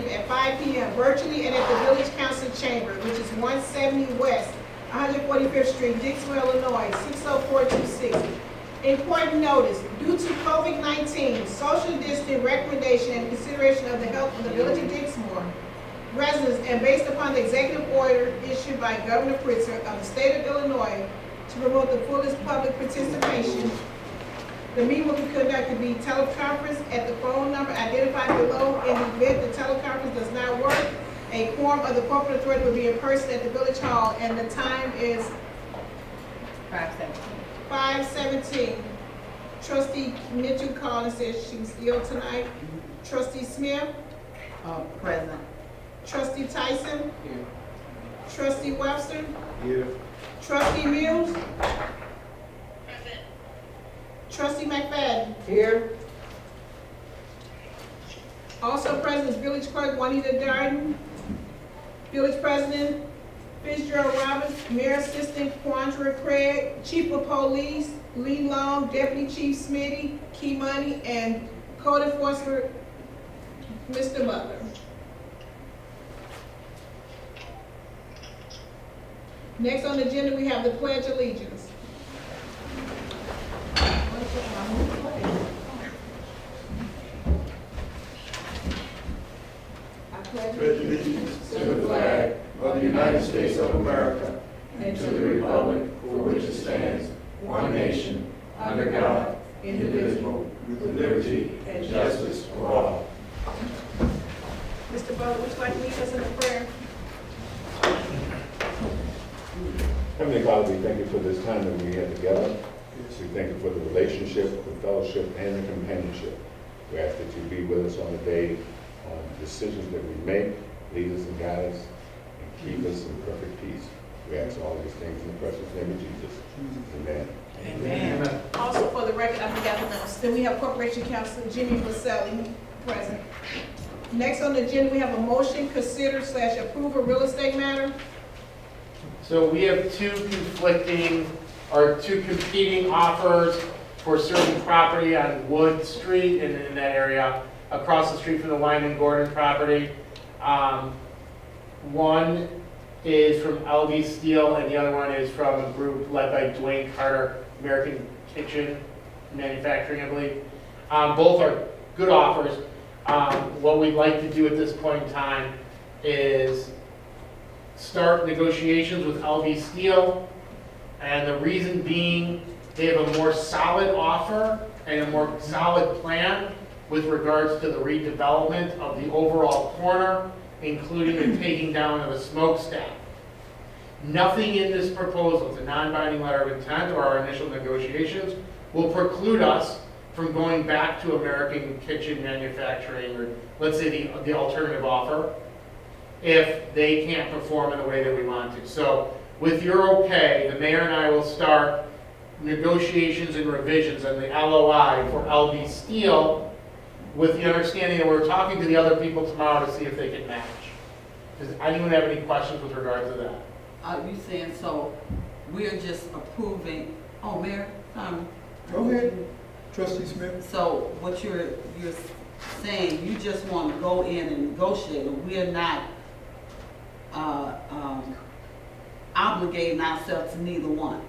30th at 5 p.m. virtually and at the Village Council Chamber, which is 170 West 145th Street, Dixon, Illinois, 60426. Important notice, due to COVID-19, social distancing recommendation and consideration of the health of the Village of Dixmoor residents, and based upon the executive order issued by Governor Pritzker of the state of Illinois to promote the fullest public participation, the meeting will be conducted via teleconference at the phone number identified below. In the event the teleconference does not work, a quorum of the corporate authority will be in person at the Village Hall, and the time is 5:17. Trustee Mitchell called and said she's ill tonight. Trustee Smith? Present. Trustee Tyson? Here. Trustee Webster? Here. Trustee Mills? Trustee McFadden? Here. Also present is Village Clerk Juanita Darden, Village President Fitzgerald Roberts, Mayor Assistant Quandra Craig, Chief of Police Lee Long, Deputy Chief Smitty, Key Money, and Code Enforcement Mr. Butler. Next on the agenda, we have the Pledge of Allegiance. Pledge allegiance to the flag of the United States of America and to the republic for which it stands, one nation, under God, indivisible, with liberty and justice for all. Mr. Butler, would you like to lead us in a prayer? Heavenly Father, we thank you for this time that we had together. We thank you for the relationship, the fellowship, and the companionship. We ask that you be with us on the day, on the decisions that we make, lead us and guide us, and keep us in perfect peace. We ask all these things in the precious name of Jesus. Amen. Amen. Also, for the record, I forgot to announce, then we have Corporation Counsel Jimmy Vaselli present. Next on the agenda, we have a motion, consider / approve a real estate matter. So we have two competing offers for certain property on Wood Street and in that area, across the street from the Wyman Gordon property. One is from LB Steel and the other one is from a group led by Dwayne Carter, American Kitchen Manufacturing, I believe. Both are good offers. What we'd like to do at this point in time is start negotiations with LB Steel, and the reason being they have a more solid offer and a more solid plan with regards to the redevelopment of the overall corner, including the taking down of the smokestack. Nothing in this proposal, the non-binding letter of intent or our initial negotiations, will preclude us from going back to American Kitchen Manufacturing, or let's say the alternative offer, if they can't perform in the way that we want to. So with your okay, the mayor and I will start negotiations and revisions on the LOI for LB Steel with the understanding that we're talking to the other people tomorrow to see if they can match. Does anyone have any questions with regard to that? Are you saying, so we're just approving, Mayor, Go ahead, Trustee Smith. so what you're saying, you just want to go in and negotiate, and we're not obligating ourselves to neither one.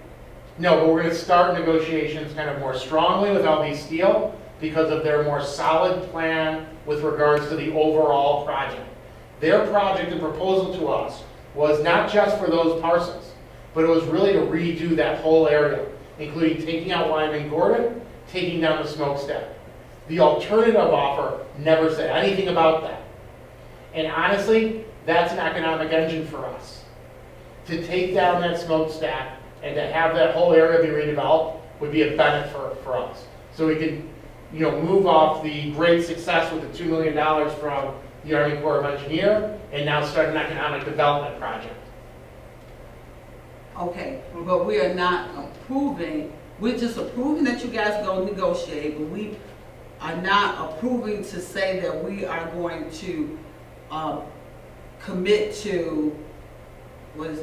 No, but we're going to start negotiations kind of more strongly with LB Steel because of their more solid plan with regards to the overall project. Their project and proposal to us was not just for those parcels, but it was really to redo that whole area, including taking out Wyman Gordon, taking down the smokestack. The alternative offer never said anything about that. And honestly, that's an economic engine for us. To take down that smokestack and to have that whole area be redeveloped would be a benefit for us. So we can, move off the great success with the $2 million from the Army Corps of Engineers and now start an economic development project. Okay, but we are not approving, we're just approving that you guys go negotiate, but we are not approving to say that we are going to commit to,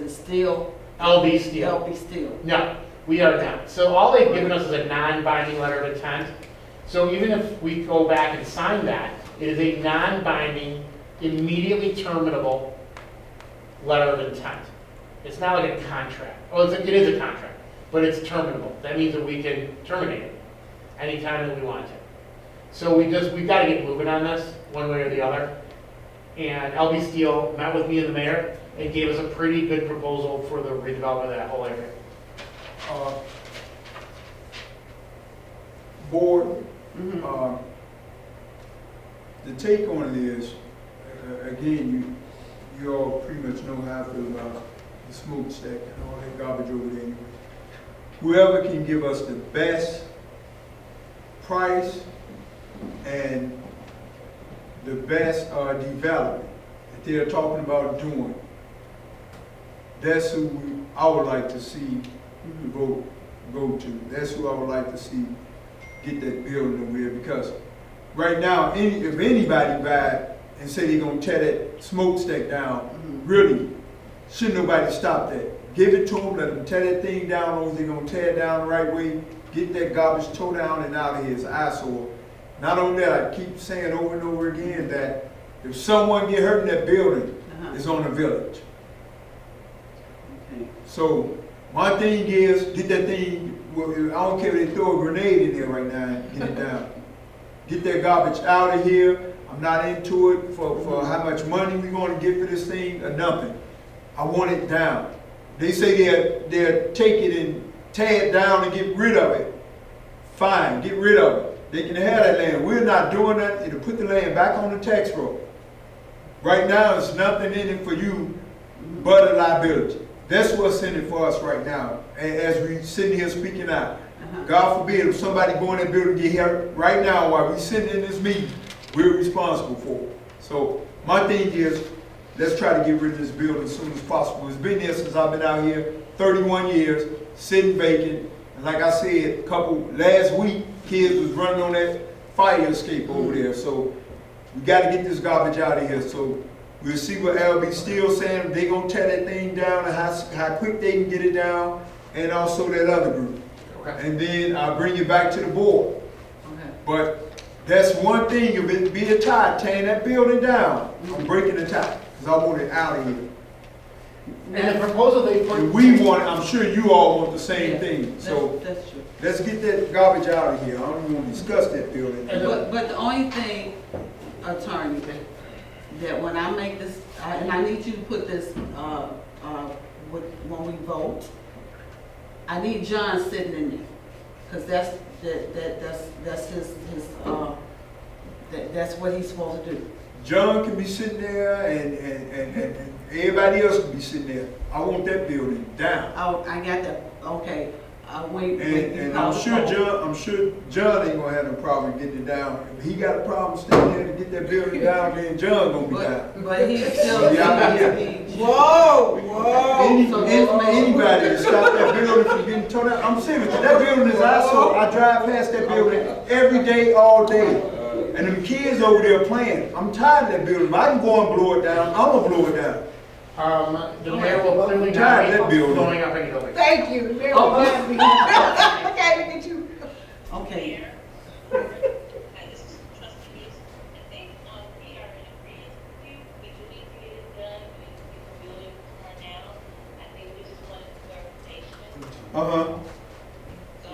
steel? LB Steel. LB Steel. No, we are not. So all they've given us is a non-binding letter of intent. So even if we go back and sign that, it is a non-binding immediately terminable letter of intent. It's not like a contract. Well, it is a contract, but it's terminable. That means that we can terminate it anytime that we want to. So we've got to get moving on this, one way or the other. And LB Steel met with me and the mayor and gave us a pretty good proposal for the redevelopment of that whole area. Board, the take on it is, again, you all pretty much know how I feel about the smokestack and all that garbage over there. Whoever can give us the best price and the best development that they're talking about doing, that's who I would like to see go to. That's who I would like to see get that building over there, because right now, if anybody buy and say they're gonna tear that smokestack down, really, shouldn't nobody stop that. Give it to them, let them tear that thing down, or they're gonna tear it down the right way, get that garbage towed down and out of here, it's an eyesore. Not only that, I keep saying over and over again that if someone get hurt in that building, it's on the village. Okay. So, my thing is, get that thing, well, I don't care if they throw a grenade in there right now and get it down. Get that garbage out of here. I'm not into it for how much money we're going to get for this thing or nothing. I want it down. They say they'll take it and tear it down and get rid of it. Fine, get rid of it. They can have that land. We're not doing that. It'll put the land back on the tax roll. Right now, there's nothing in it for you but a liability. That's what's in it for us right now, as we sitting here speaking out. God forbid if somebody go in that building and get hurt right now while we sitting in this meeting, we're responsible for it. So my thing is, let's try to get rid of this building as soon as possible. It's been there since I've been out here, 31 years, sitting vacant. And like I said, last week, kids was running on that fire escape over there. So we got to get this garbage out of here. So we'll see what LB Steel saying. They gonna tear that thing down and how quick they can get it down, and also that other group. Okay. And then I'll bring it back to the board. Okay. But that's one thing, if it be a tie, tearing that building down, I'm breaking the tie, because I want it out of here. And the proposal they put. And we want, I'm sure you all want the same Yeah, thing, so That's true. let's get that garbage out of here. I don't even want to discuss that building. But the only thing, attorney, that when I make this, and I need you to put this, when we vote, I need John sitting in there, because that's his, that's what he's supposed to do. John can be sitting there and everybody else can be sitting there. I want that building down. Oh, I got that, okay, wait. And I'm sure John ain't gonna have no problem getting it down. If he got a problem staying there to get that building down, then John gonna be down. But he still. Yeah. Whoa, whoa. Anybody to stop that building from getting torn down, I'm serious. That building is eyesore. I drive past that building every day, all day. And them kids over there playing. I'm tired of that building. If I can go and blow it down, I'm gonna blow it down. The mayor will clearly Tired of not that be building. blowing up any building. Thank you. Mayor, Oh. glad we- Okay, look at you. Okay, This is trustees. I think we are in agreement with you. We do need to get it done. We need to get the building torn down. I think we just wanted clarification. Uh-huh. So,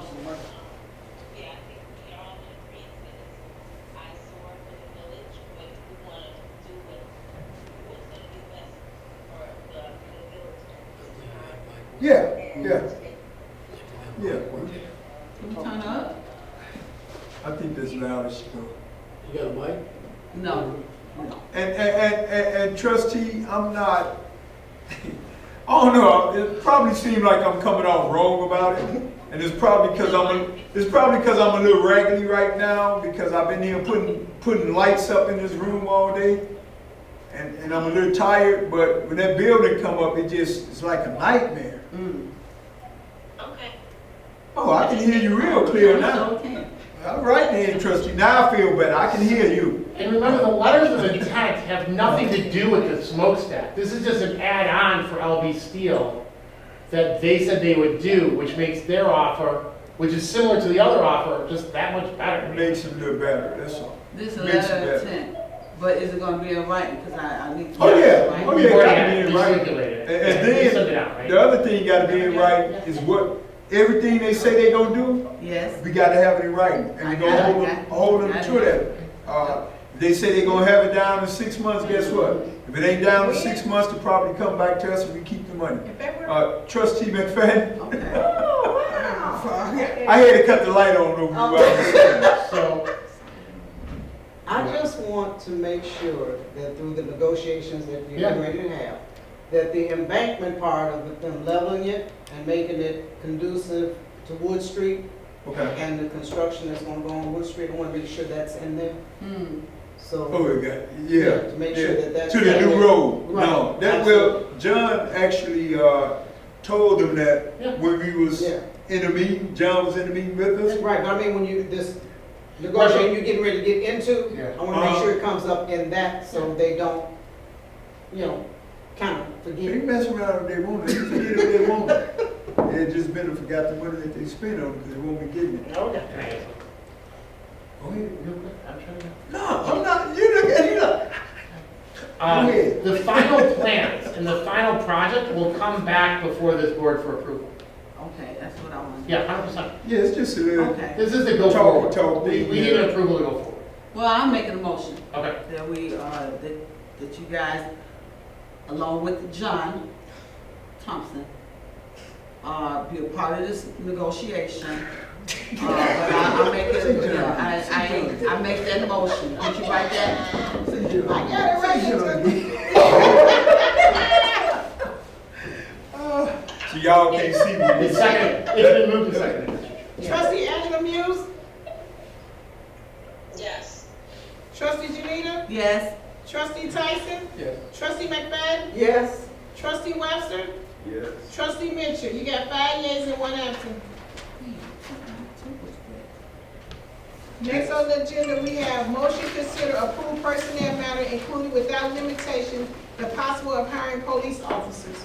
yeah, I think we are all in agreement that it's eyesore for the village, but we want to do what's going to be best for the village. Yeah. can we turn up? I think that's loud as shit. You got a mic? No. And trustee, I'm not, I don't know, it probably seems like I'm coming off wrong about it. And it's probably because I'm a little raggedy right now, because I've been here putting lights up in this room all day. And I'm a little tired, but when that building come up, it's like a nightmare. Okay. Oh, I can hear you real clear So now. can. All right then, trustee, now I feel better, I can hear you. And remember, the letters of intent have nothing to do with the smokestack. This is just an add-on for LB Steel that they said they would do, which makes their offer, which is similar to the other offer, just that much It better. makes it a little better, that's all. This is a Makes it letter of better. intent. But is it gonna be in writing? Because I need to. Oh, yeah. Right? Oh, We've yeah, already gotta had be it, in we writing. circulated it. And Yeah, we sent it then, out, right? the other thing you gotta be in writing is what, everything they say they gonna do, Yes, we gotta have it in writing. And we gonna hold them to that. They say they gonna have it down in 6 months, guess what? If it ain't down in 6 months, they'll probably come back to us and we keep the money. In February? Trustee McFadden, okay. I had to cut the light on over you. So, I just want to make sure that through the negotiations that you're Yeah. getting ready to have, that the embankment part of them leveling it and making it conducive to Wood Street Okay. and the construction that's gonna go on Wood Street, I wanna make sure that's in there. Hmm. So, Oh, it got, yeah. to make sure yeah. that that's. To the new road. Right, No, that, well, absolutely. John actually, told them that Yeah. when we was Yeah, in the meeting, John was in the meeting with us. right, but I mean, when you, this negotiating you're getting ready to get into, Yeah. I wanna make sure it comes up in that, so they don't, kind of They forget. mess around if they want it, they forget if they want it. It just been forgot the money that they spent on it, because they won't be getting it. okay. Can I ask Go ahead. real quick? I'm trying to. No, I'm not, you look at, you look. Go ahead. The final plans and the final project will come back before this board for approval. Okay, that's what I want. Yeah, 100%. Yeah, it's just a little, Okay. This is the go Talk- forward. talk We thing, need yeah. an approval to go forward. Well, I'm making a motion Okay. that we, that you guys, along with John Thompson, be a part of this negotiation. But I make it, I make that motion. Did you write that? I got it right. so y'all can't see me. It's second, it's been moved and seconded. Trustee Angela Muse, Yes. trustee Janita, Yes. trustee Tyson, Yes. trustee McFadden, Yes, trustee Webster, Yes. trustee Mitchell. You got 5 yeas and 1 absent. Next on the agenda, we have motion consider approved personnel matter including without limitation the possible of hiring police officers.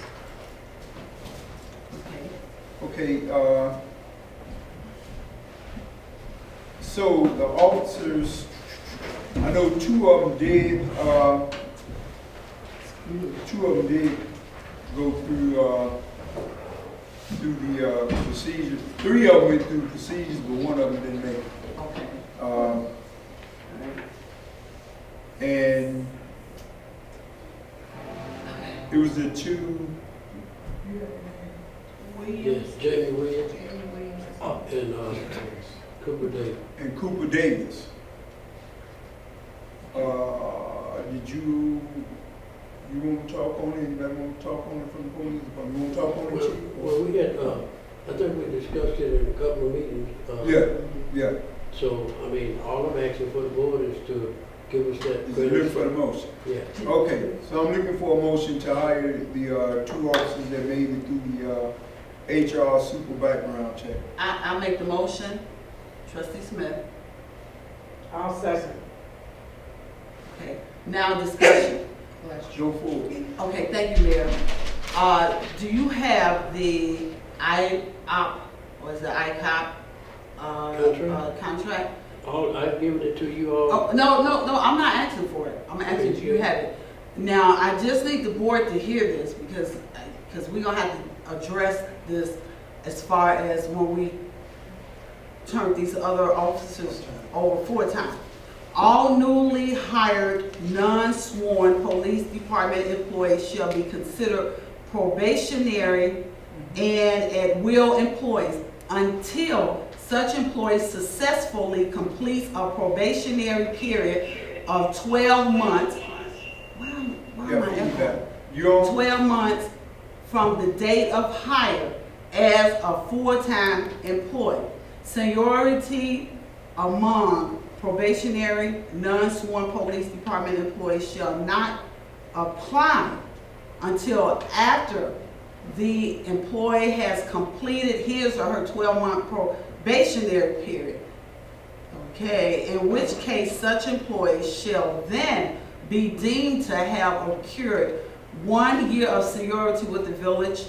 Okay. Okay, so the officers, I know 2 of them did, 2 of them did go through the procedure. 3 of them went through the procedures, but 1 of them didn't make it. Okay. And it was the 2, Yes, Jamie Williams and Cooper Davis. and Cooper Davis. Did you want to talk on it? Anybody want to talk on it from the police department? You want to talk on it, Chief? Well, we had, I think we discussed it in a couple of meetings. Yeah. So, I mean, all I'm asking for the board is to give us that Is it looking credit. for the motion? Yeah. Okay, so I'm looking for a motion to hire the 2 officers that made it through the HR super background check. I make the motion. Trustee Smith. I'll second. Okay. Now discussion. Go forward. Okay, thank you, Mayor. Do you have the IOP, or is it ICOP, contract? I've given it to you all. Oh, no, I'm not asking for it. I'm asking, do you have it? Now, I just need the board to hear this because we're gonna have to address this as far as when we turn these other officers over full-time. All newly hired, non-sworn police department employees shall be considered probationary and at-will employees until such employee successfully completes a probationary period of 12 months. Why am I Yeah, echoing? you on? 12 months from the date of hire as a full-time employee. Seniority among probationary, non-sworn police department employees shall not apply until after the employee has completed his or her 12-month probationary period. Okay, in which case such employee shall then be deemed to have accrued 1 year of seniority with the village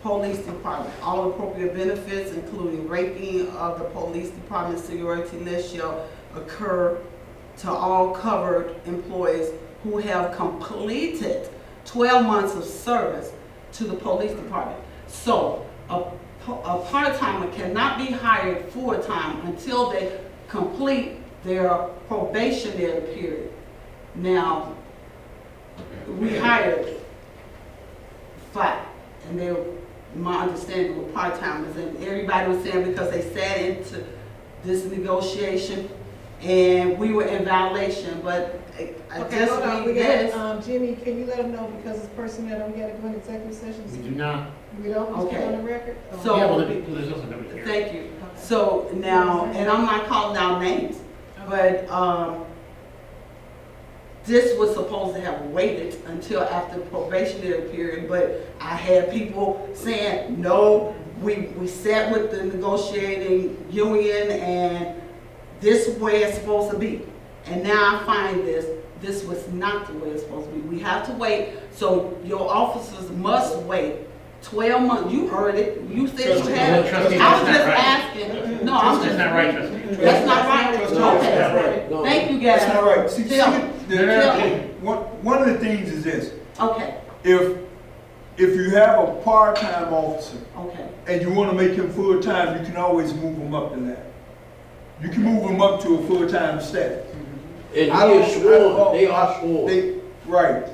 police department. All appropriate benefits, including ranking of the police department seniority list, shall occur to all covered employees who have completed 12 months of service to the police department. So a part-timer cannot be hired full-time until they complete their probationary period. Now, we hired 5, and they, my understanding, were part-timers, and everybody was saying because they sat into this negotiation, and we were in violation, but I Okay, just hold on, read we this. got, Jimmy, can you let them know because it's personnel, we gotta go into executive We session? do not. We don't, we stay Okay. on the record? So- Yeah, well, there's also nobody here. Thank you. So now, and I'm not calling out names, but, this was supposed to have waited until after the probationary period, but I had people saying, no, we sat with the negotiating union and this way it's supposed to be. And now I find this was not the way it's supposed to be. We have to wait, so your officers must wait 12 months. You heard it, you said you had it. Trustee, I was that's just not right. asking, no, I'm That's just. not right, trustee. That's not right? That's not Okay. No. Thank you, guys. That's not right. See, Tell me. one of the things is this, Okay, if you have a part-time officer okay. and you wanna make him full-time, you can always move him up to that. You can move him up to a full-time status. And I he don't- is I sworn, don't- they are sworn. Right.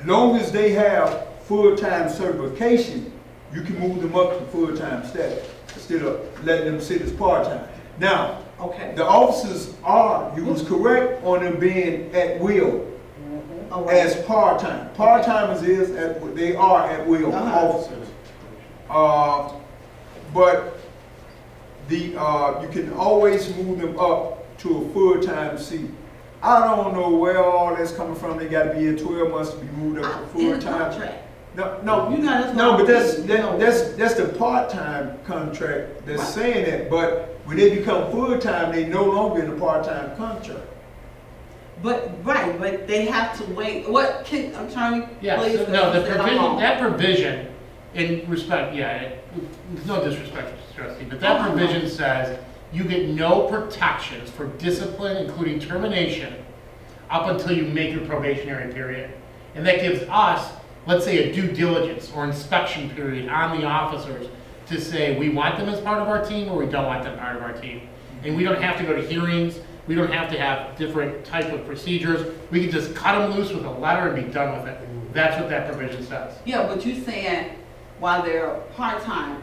Long as they have full-time certification, you can move them up to full-time status instead of letting them sit as part-time. Now, Okay. the officers you was correct on them being at will All right. as part-time. Part-timers they are at will Uh-huh. officers. But you can always move them up to a full-time seat. I don't know where all that's coming from. They gotta be here 12 months to be moved up to In the full-time. contract. No, You know, that's no, what but I'm- that's the part-time contract that's Right. saying that. But when they become full-time, they no longer in a part-time contract. But, right, but they have to wait. What can, attorney, Yeah, please? so, no, the because you said I'm provision, wrong. that provision, in respect, no disrespect, trustee, but that Oh, provision says you get no protections for discipline, including termination, up until you make your probationary period. And that gives us, let's say, a due diligence or inspection period on the officers to say, we want them as part of our team or we don't want them part of our team. And we don't have to go to hearings, we don't have to have different type of procedures, we can just cut them loose with a letter and be done with it. That's what that provision says. Yeah, but you're saying while they're part-time,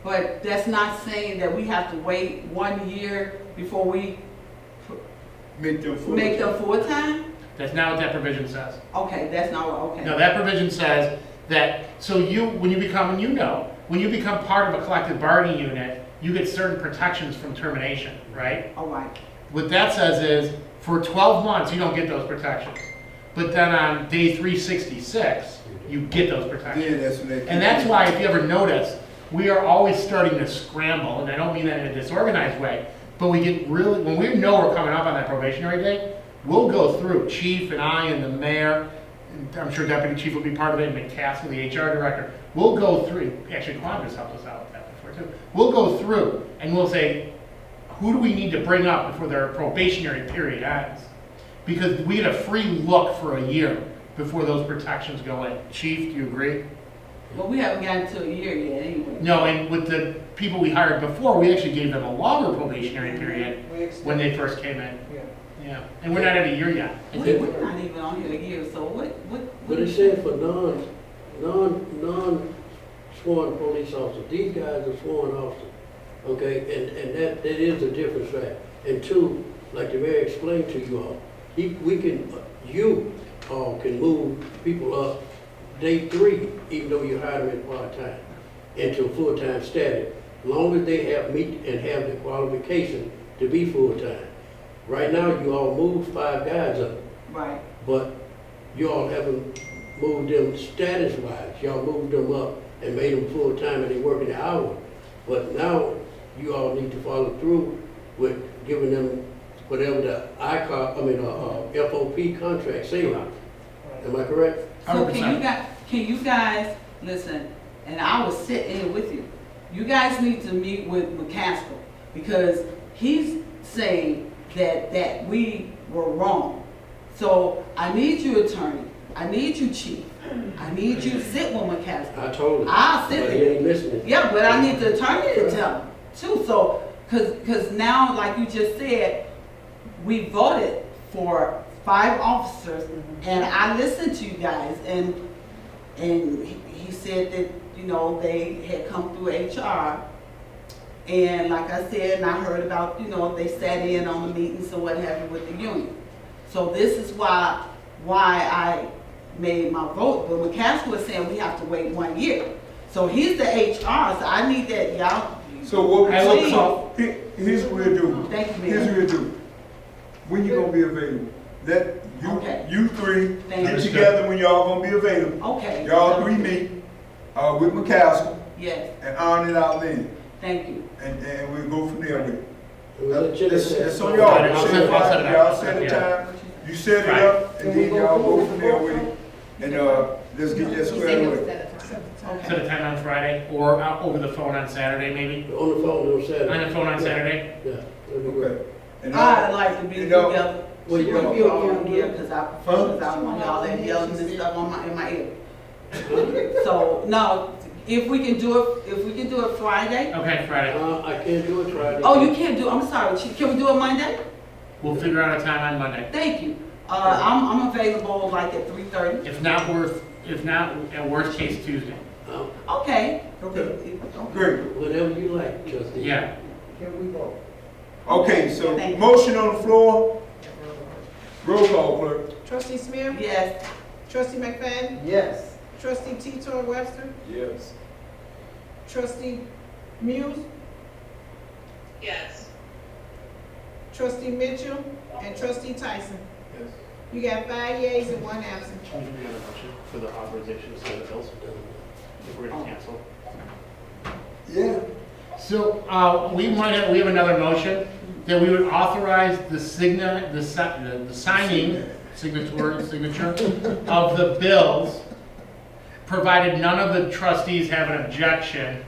but that's not saying that we have to wait 1 year before we Make them full. make them full-time? That's not what that provision says. Okay, that's not what, okay. No, that provision says that, so when you become part of a collective bargaining unit, you get certain protections from termination, right? All right. What that says is, for 12 months, you don't get those protections. But then on day 366, you get those protections. Yeah, that's when they. And that's why, if you ever notice, we are always starting to scramble, and I don't mean that in a disorganized way, but we get really, when we know we're coming up on that probationary date, we'll go through, Chief and I and the mayor, and I'm sure Deputy Chief will be part of it, and McCaskill, the HR director, we'll go through, actually Quandra's helped us out with that before too. We'll go through and we'll say, who do we need to bring up before their probationary period ends? Because we get a free look for a year before those protections go in. Chief, do you agree? But we haven't gotten to a year yet anyway. No, and with the people we hired before, we actually gave them a longer probationary period when they first came in. Yeah. Yeah, and we're not at a year yet. We're not even on here a year, so what? But it said for non-sworn police officers, these guys are sworn officers, okay? And that is a difference there. And two, like the mayor explained to you all, you all can move people up day 3, even though you hire them in part-time, into a full-time status, long as they meet and have the qualification to be full-time. Right now, you all moved 5 guys up, Right. but you all haven't moved them status-wise. Y'all moved them up and made them full-time and they working the hours. But now, you all need to follow through with giving them whatever the FOP contract say. Am I correct? So 100%. can you guys, listen, and I was sitting here with you. You guys need to meet with McCaskill because he's saying that we were wrong. So I need you, attorney, I need you, chief, I need you to sit with McCaskill. I told him. I'll sit But he there. ain't listening. Yeah, but I need the attorney to tell them too, so, cause now, like you just said, we voted for 5 officers, and I listened to you guys, and he said that, you know, they had come through HR, and like I said, and I heard about, you know, they sat in on the meetings and what have you with the union. So this is why I made my vote, but McCaskill was saying we have to wait 1 year. So he's the HR, so I need that, y'all. So what, Please. here's what we'll do. Thank you, Here's Mayor. what we'll do. When you gonna be available? Let Okay. you three Thank get you. together when y'all gonna be available. Okay. Y'all 3 meet, with McCaskill Yes, and iron it out then. thank you. And we'll go from there with it. It was a chilly It's day. on y'all. I'll set it up. Y'all set a Yeah. time, you set it Right. up, and then y'all go from there with it. And, let's get that squared away. Set a time on Friday, or over the phone on Saturday, maybe? On the phone on On Saturday. the phone on Saturday? Yeah, that'd be great. Okay. And I'd like to be you know- together. Well, you with know- y'all here, cause I prefer, cause I don't want y'all that yelling and stuff in my ear. So, no, if we can do it Friday. Okay, Friday. I can't do it Friday. Oh, you can't do, I'm sorry, Chief, can we do it Monday? We'll figure out a time on Monday. Thank you. I'm available like at 3:30. If not, at worst case, Tuesday. Okay. Okay. Great. Whatever you like, trustee. Yeah. Okay, so Thank you. motion on the floor. Roll call, clerk. Trustee Smith? Yes, Trustee McFadden? Yes. Trustee Tito Webster? Yes. Trustee Muse? Yes. Trustee Mitchell? And Trustee Tyson? Yes. You got 5 yeas and 1 absent. Can we do a motion for the authorization to pay the bills if we're gonna cancel? Yeah. So, we have another motion that we would authorize the signature of the bills, provided none of the trustees have an objection,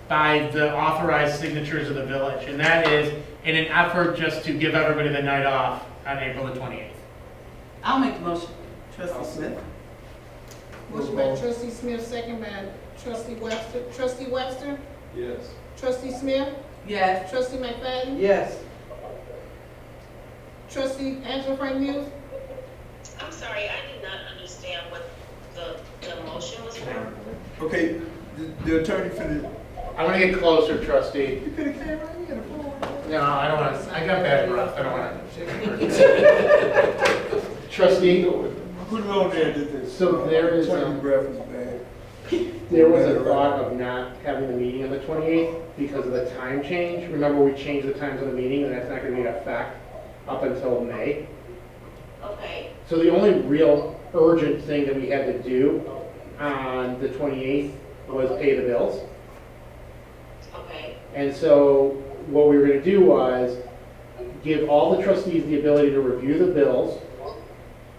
by the authorized signatures of the village. And that is in an effort just to give everybody the night off on April the 28th. I'll make the motion. Trustee Smith? Motion by Trustee Smith, second by Trustee Webster. Trustee Webster? Yes. Trustee Smith? Yes. Trustee McFadden? Yes. Trustee Angela Frank Muse? I'm sorry, I did not understand what the motion was for. Okay, the attorney finished. I'm gonna get closer, trustee. You could have came right here. No, I don't want to, I got bad breath, I don't want to. Trustee, Put it on there. that- So there is, Attorney breath is bad. there was a thought of not having the meeting on the 28th because of the time change. Remember, we changed the times of the meeting, and that's not going to be in effect up until May. Okay, So the only real urgent thing that we had to do on the 28th was pay the bills. okay, And so what we were going to do was give all the trustees the ability to review the bills.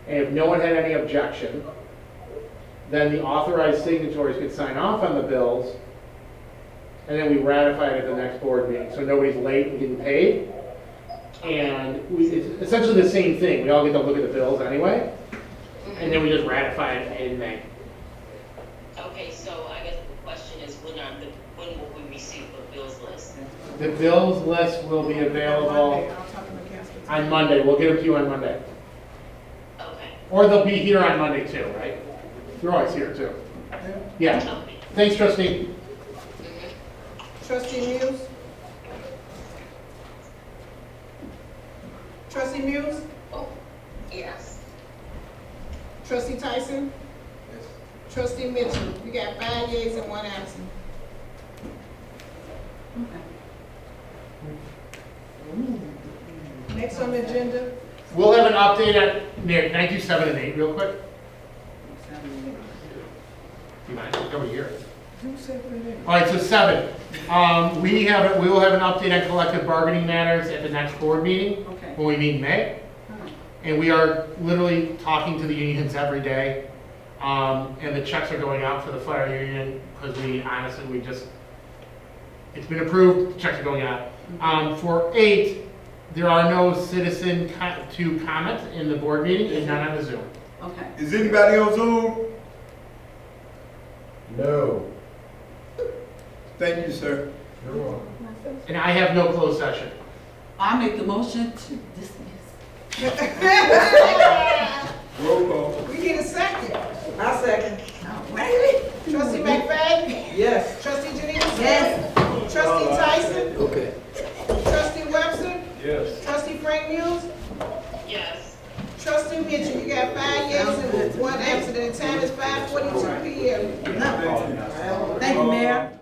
And if no one had any objection, then the authorized signatories could sign off on the bills. And then we ratify it at the next board meeting. So nobody's late and getting paid. And it's essentially the same thing. We all get to look at the bills anyway. And then we just ratify it in May. okay, so I guess the question is, when will we receive the bills list? The bills list will be available Monday, I'll talk to McCaskill. on Monday. We'll get them to you on Monday. Okay, Or they'll be here on Monday too, right? They're always here too. Yeah. okay. Thanks, trustee. Trustee Muse? Trustee Muse? Yes. Trustee Tyson? Yes. Trustee Mitchell? You got 5 yeas and 1 absent. Next on the agenda, We'll have an update at, Nick, 927 and 8 real quick. You mind, over here. All right, so 7. We will have an update on collective bargaining matters at the next board meeting, Okay. when we meet in May. And we are literally talking to the unions every day. And the checks are going out for the fire union, because it's been approved, the checks are going out. For 8, There are no citizen to comment in the board meeting and none on the Zoom. Okay. Is anybody on Zoom? No. Thank you, sir. You're welcome. And I have no closed session. I make the motion to dismiss. Roll call. We need a second. I second. Trustee McFadden? Yes. Trustee Janine? Yes. Trustee Tyson? Okay. Trustee Webster? Yes. Trustee Frank Muse? Yes. Trustee Mitchell, you got 5 yeas and 1 absent, and the time is 5:42 p.m. Thank you, Mayor.